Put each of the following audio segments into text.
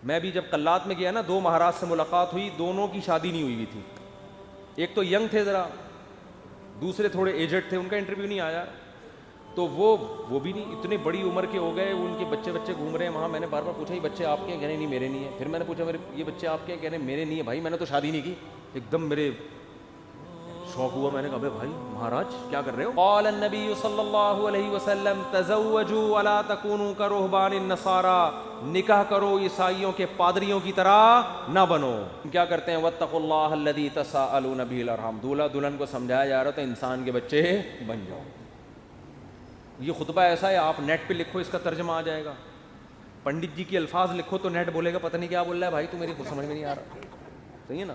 میں بھی جب قلات میں گیا نا، 2 مہاراج سے ملاقات ہوئی، دونوں کی شادی نہیں ہوئی تھی. ایک تو ینگ تھے ذرا، دوسرے تھوڑے ایجڈ تھے، ان کا انٹرویو نہیں آیا. تو وہ بھی نہیں، اتنے بڑی عمر کے ہو گئے، ان کے بچے گھوم رہے ہیں وہاں. میں نے بار بار پوچھا یہ بچے آپ کے ہیں؟ کہنے نہیں میرے نہیں ہیں. پھر میں نے پوچھا یہ بچے آپ کے ہیں؟ کہنے میرے نہیں ہیں. بھائی میں نے تو شادی نہیں کی. ایک دم میرے شوق ہوا. میں نے کہا بھائی مہاراج کیا کر رہے ہو؟ قال النبی صلی اللہ علیہ وسلم تزوجوا ولا تکونوا کرہبان النصارى، نکاح کرو عیسائیوں کے پادریوں کی طرح نہ بنو. کیا کرتے ہیں؟ واتقوا اللہ الذی تساءلون به الارحام. دولہا دلہن کو سمجھایا جا رہا تھا انسان کے بچے بن جاؤ. یہ خطبہ ایسا ہے، آپ نیٹ پہ لکھو اس کا ترجمہ آ جائے گا. پنڈت جی کی الفاظ لکھو تو نیٹ بولے گا پتہ نہیں کیا بول رہا ہے بھائی، تو میری کچھ سمجھ میں نہیں آ رہا. صحیح ہے نا؟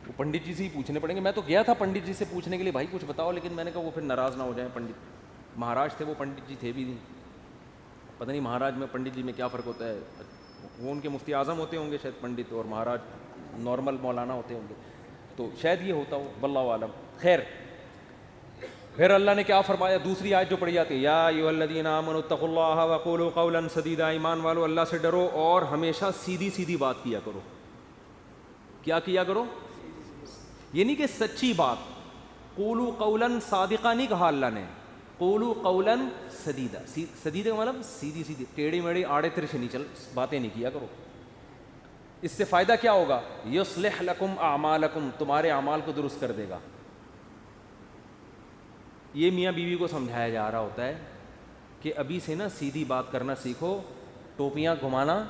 وہ پنڈت جی سے ہی پوچھنے پڑیں گے. میں تو گیا تھا پنڈت جی سے پوچھنے کے لیے بھائی کچھ بتاؤ، لیکن میں نے کہا وہ پھر ناراض نہ ہو جائیں. پنڈت مہاراج تھے وہ، پنڈت جی تھے بھی نہیں. پتہ نہیں مہاراج میں پنڈت جی میں کیا فرق ہوتا ہے. وہ ان کے مفتی اعظم ہوتے ہوں گے شاید پنڈت، اور مہاراج نارمل مولانا ہوتے ہوں گے، تو شاید یہ ہوتا ہو، واللہ عالم. خیر، پھر اللہ نے کیا فرمایا؟ دوسری آیت جو پڑھی جاتی ہے، یا ایھا الذین آمنوا اتقوا اللہ وقولوا قولا سدیدا. ایمان والو اللہ سے ڈرو اور ہمیشہ سیدھی سیدھی بات کیا کرو. کیا کیا کرو؟ یہ نہیں کہ سچی بات. قولوا قولا صادقا نہیں کہا اللہ نے، قولوا قولا سدیدا. سدیدا کا مطلب سیدھی سیدھی، ٹیڑھی میڑھی آڑے ترچھے نہیں چل باتیں نہیں کیا کرو. اس سے فائدہ کیا ہوگا؟ یصلح لکم اعمالکم، تمہارے اعمال کو درست کر دے گا. یہ میاں بیوی کو سمجھایا جا رہا ہوتا ہے کہ ابھی سے نا سیدھی بات کرنا سیکھو. ٹوپیاں گھمانا،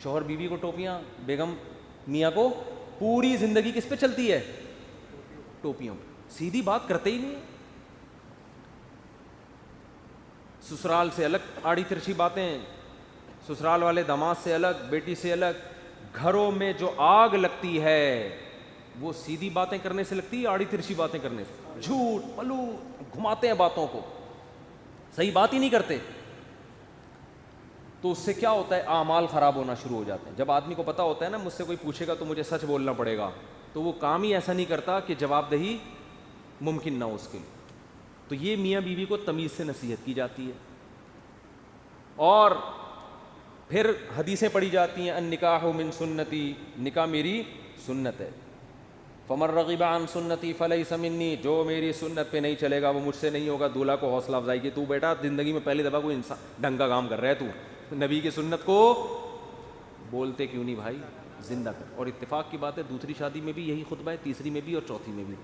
شوہر بیوی کو ٹوپیاں، بیگم میاں کو، پوری زندگی کس پہ چلتی ہے؟ ٹوپیوں پہ. سیدھی بات کرتے ہی نہیں. سسرال سے الگ آڑی ترچھی باتیں، سسرال والے داماد سے الگ، بیٹی سے الگ. گھروں میں جو آگ لگتی ہے وہ سیدھی باتیں کرنے سے لگتی ہے، آڑی ترچھی باتیں کرنے سے. جھوٹ پلو گھماتے ہیں باتوں کو، صحیح بات ہی نہیں کرتے. تو اس سے کیا ہوتا ہے؟ اعمال خراب ہونا شروع ہو جاتے ہیں. جب آدمی کو پتہ ہوتا ہے نا مجھ سے کوئی پوچھے گا تو مجھے سچ بولنا پڑے گا، تو وہ کام ہی ایسا نہیں کرتا کہ جواب دہی ممکن نہ ہو اس کے لیے. تو یہ میاں بیوی کو تمیز سے نصیحت کی جاتی ہے. اور پھر حدیثیں پڑھی جاتی ہیں، النکاح من سنتی، نکاح میری سنت ہے. فمن رغب عن سنتی فلیس منی، جو میری سنت پہ نہیں چلے گا وہ مجھ سے نہیں ہوگا. دولہا کو حوصلہ افزائی کی، تو بیٹا زندگی میں پہلی دفعہ کوئی انسان ڈھنگ کا کام کر رہا ہے، تو نبی کی سنت کو بولتے کیوں نہیں بھائی، زندہ کر. اور اتفاق کی بات ہے دوسری شادی میں بھی یہی خطبہ ہے، تیسری میں بھی اور چوتھی میں بھی.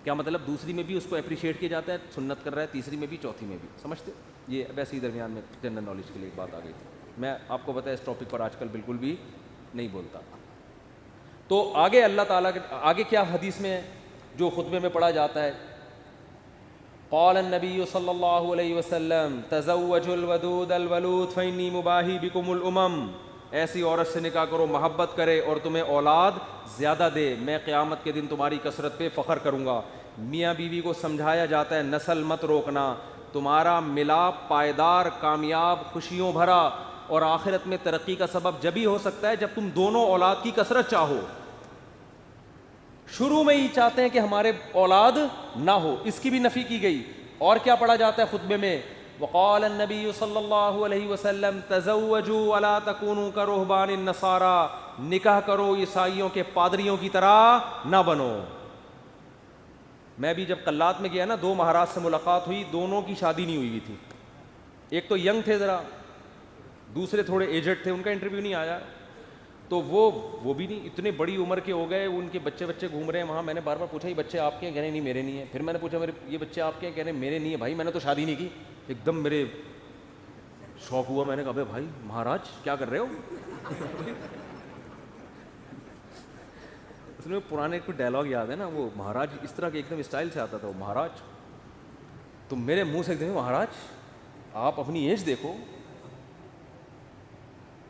کیا مطلب؟ دوسری میں بھی اس کو اپریشیٹ کیا جاتا ہے، سنت کر رہا ہے، تیسری میں بھی چوتھی میں بھی. سمجھتے؟ یہ ویسے ہی درمیان میں جنرل نالج کے لیے ایک بات آ گئی تھی. میں آپ کو پتہ ہے اس ٹاپک پر آج کل بالکل بھی نہیں بولتا. تو آگے اللہ تعالیٰ کے آگے کیا حدیث میں جو خطبے میں پڑھا جاتا ہے؟ قال النبی صلی اللہ علیہ وسلم تزوجوا الودود الولود فإنی مباہی بکم الامم. ایسی عورت سے نکاح کرو محبت کرے اور تمہیں اولاد زیادہ دے، میں قیامت کے دن تمہاری کثرت پہ فخر کروں گا. میاں بیوی کو سمجھایا جاتا ہے نسل مت روکنا، تمہارا ملاپ پائیدار، کامیاب، خوشیوں بھرا اور آخرت میں ترقی کا سبب جبھی ہو سکتا ہے جب تم دونوں اولاد کی کثرت چاہو. شروع میں ہی چاہتے ہیں کہ ہمارے اولاد نہ ہو، اس کی بھی نفی کی گئی. اور کیا پڑھا جاتا ہے خطبے میں؟ وقال النبی صلی اللہ علیہ وسلم تزوجوا ولا تکونوا کرہبان النصارى، نکاح کرو عیسائیوں کے پادریوں کی طرح نہ بنو. میں بھی جب قلات میں گیا نا، 2 مہاراج سے ملاقات ہوئی، دونوں کی شادی نہیں ہوئی تھی. ایک تو ینگ تھے ذرا، دوسرے تھوڑے ایجڈ تھے، ان کا انٹرویو نہیں آیا. تو وہ بھی نہیں، اتنے بڑی عمر کے ہو گئے، ان کے بچے گھوم رہے ہیں وہاں. میں نے بار بار پوچھا یہ بچے آپ کے ہیں؟ کہنے نہیں میرے نہیں ہیں. پھر میں نے پوچھا یہ بچے آپ کے ہیں؟ کہنے میرے نہیں ہیں. بھائی میں نے تو شادی نہیں کی. ایک دم میرے شوق ہوا. میں نے کہا بھائی مہاراج کیا کر رہے ہو؟ اس میں پرانے کوئی ڈائلاگ یاد ہے نا، وہ مہاراج اس طرح کے ایک دم اسٹائل سے آتا تھا، وہ مہاراج. تو میرے منہ سے ایک دم مہاراج آپ اپنی ایج دیکھو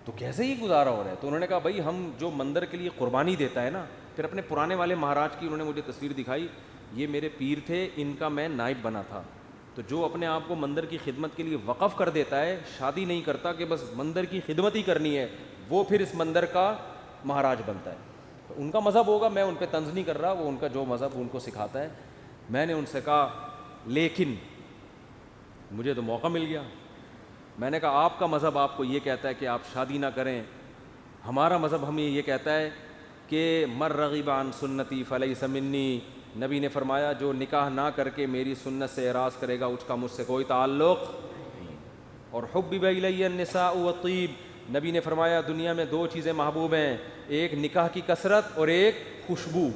تو کیسے ہی گزارا ہو رہا ہے. تو انہوں نے کہا بھائی ہم جو مندر کے لیے قربانی دیتا ہے نا، پھر اپنے پرانے والے مہاراج کی انہوں نے مجھے تصویر دکھائی، یہ میرے پیر تھے، ان کا میں نائب بنا تھا. تو جو اپنے آپ کو مندر کی خدمت کے لیے وقف کر دیتا ہے، شادی نہیں کرتا کہ بس مندر کی خدمت ہی کرنی ہے، وہ پھر اس مندر کا مہاراج بنتا ہے. تو ان کا مذہب ہوگا، میں ان پہ طنز نہیں کر رہا، وہ ان کا جو مذہب ان کو سکھاتا ہے. میں نے ان سے کہا لیکن مجھے تو موقع مل گیا. میں نے کہا آپ کا مذہب آپ کو یہ کہتا ہے کہ آپ شادی نہ کریں, ہمارا مذہب ہمیں یہ کہتا ہے کہ مر رغب عن سنتی فلیس منی. نبی نے فرمایا جو نکاح نہ کر کے میری سنت سے اعراض کرے گا اس کا مجھ سے کوئی تعلق نہیں. اور حبب الی النساء والطیب, نبی نے فرمایا دنیا میں دو چیزیں محبوب ہیں, ایک نکاح کی کثرت اور ایک خوشبو.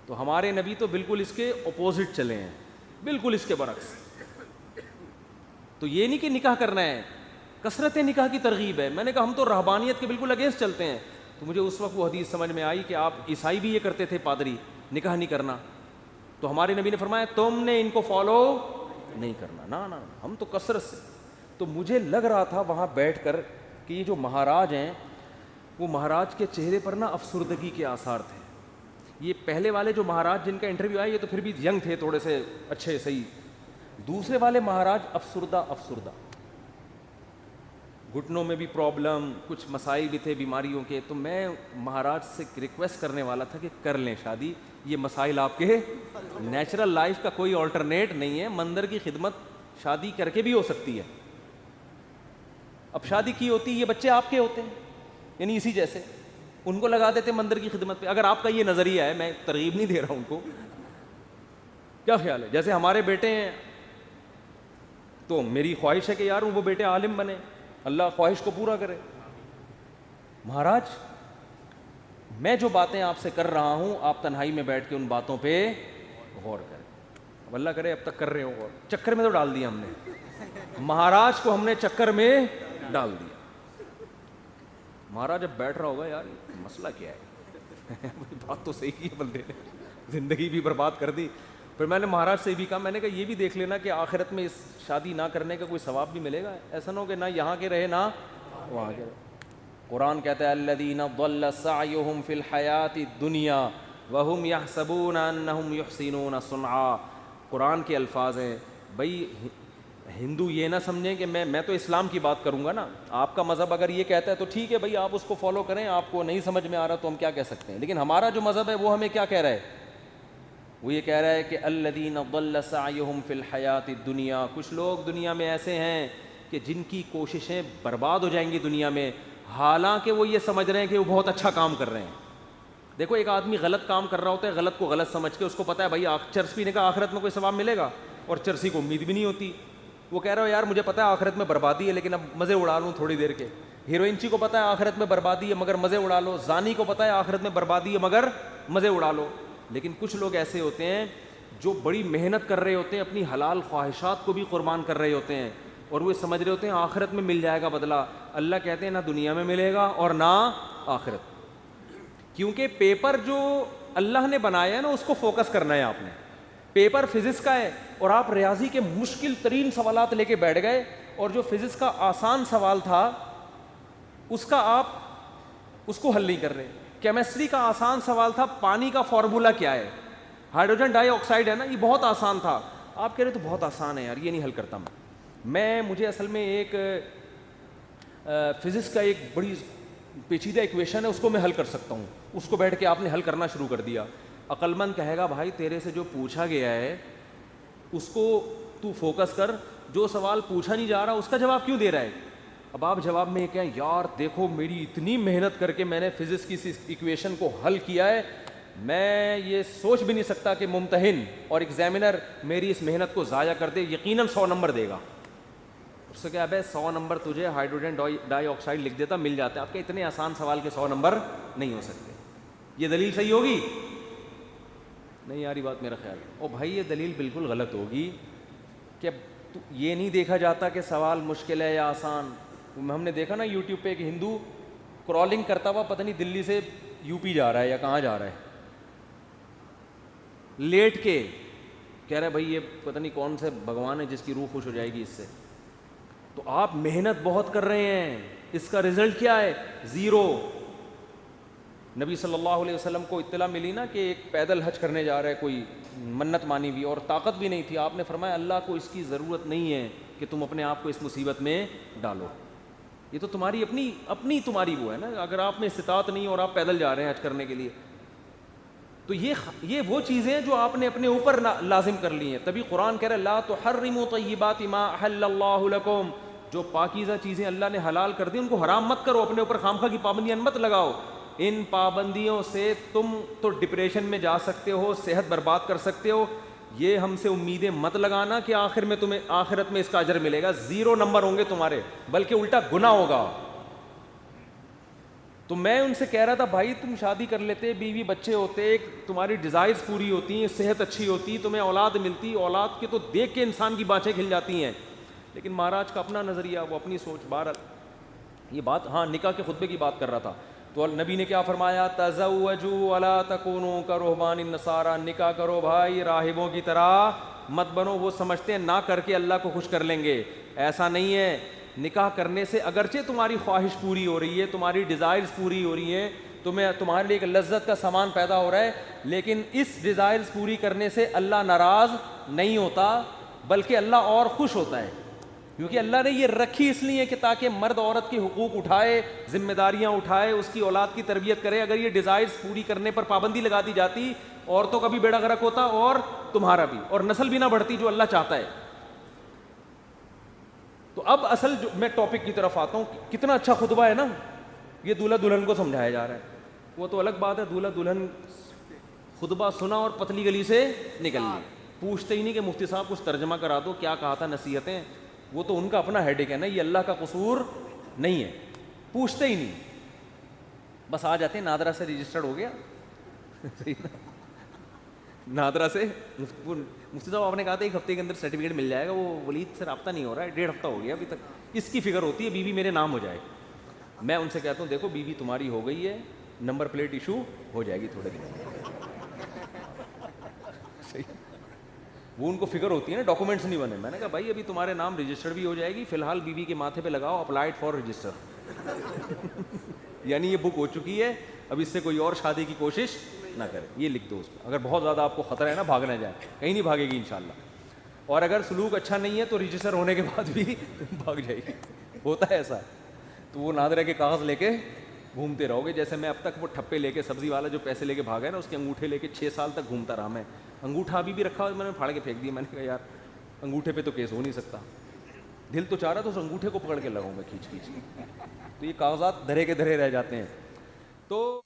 تو ہمارے نبی تو بالکل اس کے اپوزٹ چلے ہیں, بالکل اس کے برعکس. تو یہ نہیں کہ نکاح کرنا ہے, کثرت نکاح کی ترغیب ہے. میں نے کہا ہم تو رہبانیت کے بالکل اگینسٹ چلتے ہیں. تو مجھے اس وقت وہ حدیث سمجھ میں آئی کہ آپ عیسائی بھی یہ کرتے تھے, پادری, نکاح نہیں کرنا. تو ہمارے نبی نے فرمایا تم نے ان کو فالو نہیں کرنا, نا نا, ہم تو کثرت سے. تو مجھے لگ رہا تھا وہاں بیٹھ کر کہ یہ جو مہاراج ہیں وہ مہاراج کے چہرے پر نا افسردگی کے آثار تھے. یہ پہلے والے جو مہاراج جن کا انٹرویو آیا یہ تو پھر بھی ینگ تھے, تھوڑے سے اچھے صحیح. دوسرے والے مہاراج افسردہ, گھٹنوں میں بھی پرابلم, کچھ مسائل بھی تھے بیماریوں کے. تو میں مہاراج سے ریکویسٹ کرنے والا تھا کہ کر لیں شادی, یہ مسائل آپ کے نیچرل لائف کا کوئی آلٹرنیٹ نہیں ہے. مندر کی خدمت شادی کر کے بھی ہو سکتی ہے. اب شادی کی ہوتی, یہ بچے آپ کے ہوتے ہیں, یعنی اسی جیسے ان کو لگا دیتے مندر کی خدمت پہ. اگر آپ کا یہ نظریہ ہے, میں ترغیب نہیں دے رہا ہوں ان کو, کیا خیال ہے؟ جیسے ہمارے بیٹے ہیں تو میری خواہش ہے کہ یار وہ بیٹے عالم بنے, اللہ خواہش کو پورا کرے. مہاراج میں جو باتیں آپ سے کر رہا ہوں آپ تنہائی میں بیٹھ کے ان باتوں پہ غور کریں. اب اللہ کرے اب تک کر رہے ہو غور. چکر میں تو ڈال دیا ہم نے, مہاراج کو ہم نے چکر میں ڈال دیا. مہاراج اب بیٹھ رہا ہوگا یار مسئلہ کیا ہے, بات تو صحیح کی ہے بندے نے, زندگی بھی برباد کر دی. پھر میں نے مہاراج سے بھی کہا, میں نے کہا یہ بھی دیکھ لینا کہ آخرت میں اس شادی نہ کرنے کا کوئی ثواب بھی ملے گا. ایسا نہ ہو کہ نہ یہاں کے رہے نہ وہاں کے رہے. قرآن کہتا ہے الذین ضل سعیہم فی الحیاۃ الدنیا وہم یحسبون انہم یحسنون صنعا. قرآن کے الفاظ ہیں. بھائی ہندو یہ نہ سمجھیں کہ میں تو اسلام کی بات کروں گا نا, آپ کا مذہب اگر یہ کہتا ہے تو ٹھیک ہے بھائی آپ اس کو فالو کریں, آپ کو نہیں سمجھ میں آ رہا تو ہم کیا کہہ سکتے ہیں. لیکن ہمارا جو مذہب ہے وہ ہمیں کیا کہہ رہا ہے, وہ یہ کہہ رہا ہے کہ الذین ضل سعیہم فی الحیاۃ الدنیا. کچھ لوگ دنیا میں ایسے ہیں کہ جن کی کوششیں برباد ہو جائیں گی دنیا میں, حالانکہ وہ یہ سمجھ رہے ہیں کہ وہ بہت اچھا کام کر رہے ہیں. دیکھو ایک آدمی غلط کام کر رہا ہوتا ہے, غلط کو غلط سمجھ کے, اس کو پتہ ہے بھائی چرس پینے کا آخرت میں کوئی ثواب ملے گا, اور چرسی کو امید بھی نہیں ہوتی. وہ کہہ رہا ہو یار مجھے پتہ ہے آخرت میں بربادی ہے لیکن اب مزے اڑا لوں تھوڑی دیر کے. ہیروئنچی کو پتہ ہے آخرت میں بربادی ہے مگر مزے اڑا لو. زانی کو پتہ ہے آخرت میں بربادی ہے مگر مزے اڑا لو. لیکن کچھ لوگ ایسے ہوتے ہیں جو بڑی محنت کر رہے ہوتے ہیں, اپنی حلال خواہشات کو بھی قربان کر رہے ہوتے ہیں, اور وہ سمجھ رہے ہوتے ہیں آخرت میں مل جائے گا بدلہ. اللہ کہتے ہیں نہ دنیا میں ملے گا اور نہ آخرت. کیونکہ پیپر جو اللہ نے بنایا ہے نا اس کو فوکس کرنا ہے آپ نے. پیپر فزکس کا ہے اور آپ ریاضی کے مشکل ترین سوالات لے کے بیٹھ گئے, اور جو فزکس کا آسان سوال تھا اس کا آپ اس کو حل نہیں کر رہے. کیمسٹری کا آسان سوال تھا پانی کا فارمولا کیا ہے, ہائیڈروجن ڈائی آکسائڈ ہے نا, یہ بہت آسان تھا. آپ کہہ رہے تو بہت آسان ہے یار, یہ نہیں حل کرتا میں. مجھے اصل میں ایک فزکس کا ایک بڑی پیچیدہ ایکویشن ہے, اس کو میں حل کر سکتا ہوں. اس کو بیٹھ کے آپ نے حل کرنا شروع کر دیا. عقل مند کہے گا بھائی تیرے سے جو پوچھا گیا ہے اس کو تو فوکس کر, جو سوال پوچھا نہیں جا رہا اس کا جواب کیوں دے رہا ہے. اب آپ جواب میں یہ کہیں یار دیکھو میری اتنی محنت کر کے میں نے فزکس کی اس ایکویشن کو حل کیا ہے, میں یہ سوچ بھی نہیں سکتا کہ ممتحن اور ایگزامینر میری اس محنت کو ضائع کر دے, یقیناً 100 نمبر دے گا. اس سے کیا ہے 100 نمبر تجھے ہائیڈروجن ڈائی آکسائڈ لکھ دیتا مل جاتا ہے. آپ کے اتنے آسان سوال کے 100 نمبر نہیں ہو سکتے. یہ دلیل صحیح ہوگی نہیں یاری بات میرا خیال ہے. او بھائی یہ دلیل بالکل غلط ہوگی کہ یہ نہیں دیکھا جاتا کہ سوال مشکل ہے یا آسان. ہم نے دیکھا نا یوٹیوب پہ ایک ہندو کرالنگ کرتا ہوا پتہ نہیں دلی سے یو پی جا رہا ہے یا کہاں جا رہا ہے, لیٹ کے کہہ رہا ہے بھائی یہ پتہ نہیں کون سے بھگوان ہے جس کی روح خوش ہو جائے گی اس سے. تو آپ محنت بہت کر رہے ہیں, اس کا رزلٹ کیا ہے؟ 0. نبی صلی اللہ علیہ وسلم کو اطلاع ملی نا کہ ایک پیدل حج کرنے جا رہا ہے کوئی, منت مانی بھی اور طاقت بھی نہیں تھی. آپ نے فرمایا اللہ کو اس کی ضرورت نہیں ہے کہ تم اپنے آپ کو اس مصیبت میں ڈالو, یہ تو تمہاری اپنی تمہاری وہ ہے نا. اگر آپ میں استطاعت نہیں اور آپ پیدل جا رہے ہیں حج کرنے کے لیے تو یہ وہ چیزیں جو آپ نے اپنے اوپر لازم کر لی ہیں. تبھی قرآن کہہ رہا ہے لا تحرموا طیبات ما احل اللہ لکم, جو پاکیزہ چیزیں اللہ نے حلال کر دی ان کو حرام مت کرو, اپنے اوپر خامخواہ کی پابندیاں مت لگاؤ. ان پابندیوں سے تم تو ڈپریشن میں جا سکتے ہو, صحت برباد کر سکتے ہو. یہ ہم سے امیدیں مت لگانا کہ آخر میں تمہیں آخرت میں اس کا اجر ملے گا. 0 نمبر ہوں گے تمہارے, بلکہ الٹا گناہ ہوگا. تو میں ان سے کہہ رہا تھا بھائی تم شادی کر لیتے, بیوی بچے ہوتے, تمہاری ڈیزائرز پوری ہوتی ہیں, صحت اچھی ہوتی, تمہیں اولاد ملتی, اولاد کے تو دیکھ کے انسان کی بانچیں کھل جاتی ہیں. لیکن مہاراج کا اپنا نظریہ, وہ اپنی سوچ. بہرحال یہ بات, ہاں نکاح کے خطبے کی بات کر رہا تھا. تو نبی نے کیا فرمایا, تزوجوا ولا تکونوا کرہبان النصارى, نکاح کرو بھائی راہبوں کی طرح مت بنو. وہ سمجھتے ہیں نہ کر کے اللہ کو خوش کر لیں گے, ایسا نہیں ہے. نکاح کرنے سے اگرچہ تمہاری خواہش پوری ہو رہی ہے, تمہاری ڈیزائرز پوری ہو رہی ہیں, تمہارے لیے ایک لذت کا سامان پیدا ہو رہا ہے, لیکن اس ڈیزائرز پوری کرنے سے اللہ ناراض نہیں ہوتا, بلکہ اللہ اور خوش ہوتا ہے. کیونکہ اللہ نے یہ رکھی اس لیے کہ تاکہ مرد عورت کے حقوق اٹھائے, ذمہ داریاں اٹھائے, اس کی اولاد کی تربیت کرے. اگر یہ ڈیزائرز پوری کرنے پر پابندی لگا دی جاتی, عورتوں کا بھی بیڑا غرق ہوتا اور تمہارا بھی, اور نسل بھی نہ بڑھتی جو اللہ چاہتا ہے. تو اب اصل جو میں ٹاپک کی طرف آتا ہوں, کتنا اچھا خطبہ ہے نا, یہ دولہا دلہن کو سمجھایا جا رہا ہے. وہ تو الگ بات ہے, دولہا دلہن خطبہ سنا اور پتلی گلی سے نکل لی, پوچھتے ہی نہیں کہ مفتی صاحب کچھ ترجمہ کرا دو, کیا کہا تھا, نصیحتیں. وہ تو ان کا اپنا ہیڈک ہے نا, یہ اللہ کا قصور نہیں ہے, پوچھتے ہی نہیں, بس آ جاتے ہیں نادرا سے رجسٹرڈ ہو گیا. نادرا سے مفتی صاحب آپ نے کہا تھا 1 ہفتے کے اندر سرٹیفکیٹ مل جائے گا, وہ ولید سے رابطہ نہیں ہو رہا ہے, 1.5 ہفتہ ہو گیا ابھی تک. اس کی فکر ہوتی ہے بیوی میرے نام ہو جائے. میں ان سے کہتا ہوں دیکھو بیوی تمہاری ہو گئی ہے, نمبر پلیٹ ایشو ہو جائے گی تھوڑے دن. وہ ان کو فکر ہوتی ہے نا, ڈاکومنٹس نہیں بنے. میں نے کہا بھائی ابھی تمہارے نام رجسٹر بھی ہو جائے گی, فی الحال بیوی کے ماتھے پہ لگاؤ اپلائڈ فار رجسٹر. یعنی یہ بک ہو چکی ہے, اب اس سے کوئی اور شادی کی کوشش نہ کرے. یہ لکھ دو اس پہ, اگر بہت زیادہ آپ کو خطرہ ہے نا, بھاگ نہ جائے, کہیں نہیں بھاگے گی انشاءاللہ. اور اگر سلوک اچھا نہیں ہے تو رجسٹر ہونے کے بعد بھی بھاگ جائے گی. ہوتا ہے ایسا. تو وہ نادرہ کے کاغذ لے کے گھومتے رہو گے. جیسے میں اب تک وہ ٹھپے لے کے, سبزی والا جو پیسے لے کے بھاگا ہے نا, اس کے انگوٹھے لے کے 6 سال تک گھومتا رہا میں. انگوٹھا ابھی بھی رکھا ہوا, میں نے پھاڑ کے پھینک دیا. میں نے کہا یار انگوٹھے پہ تو کیس ہو نہیں سکتا. دل تو چاہ رہا تو اس انگوٹھے کو پکڑ کے لگاؤں میں کھینچ کھینچ کے. تو یہ کاغذات دھرے کے دھرے رہ جاتے ہیں. تو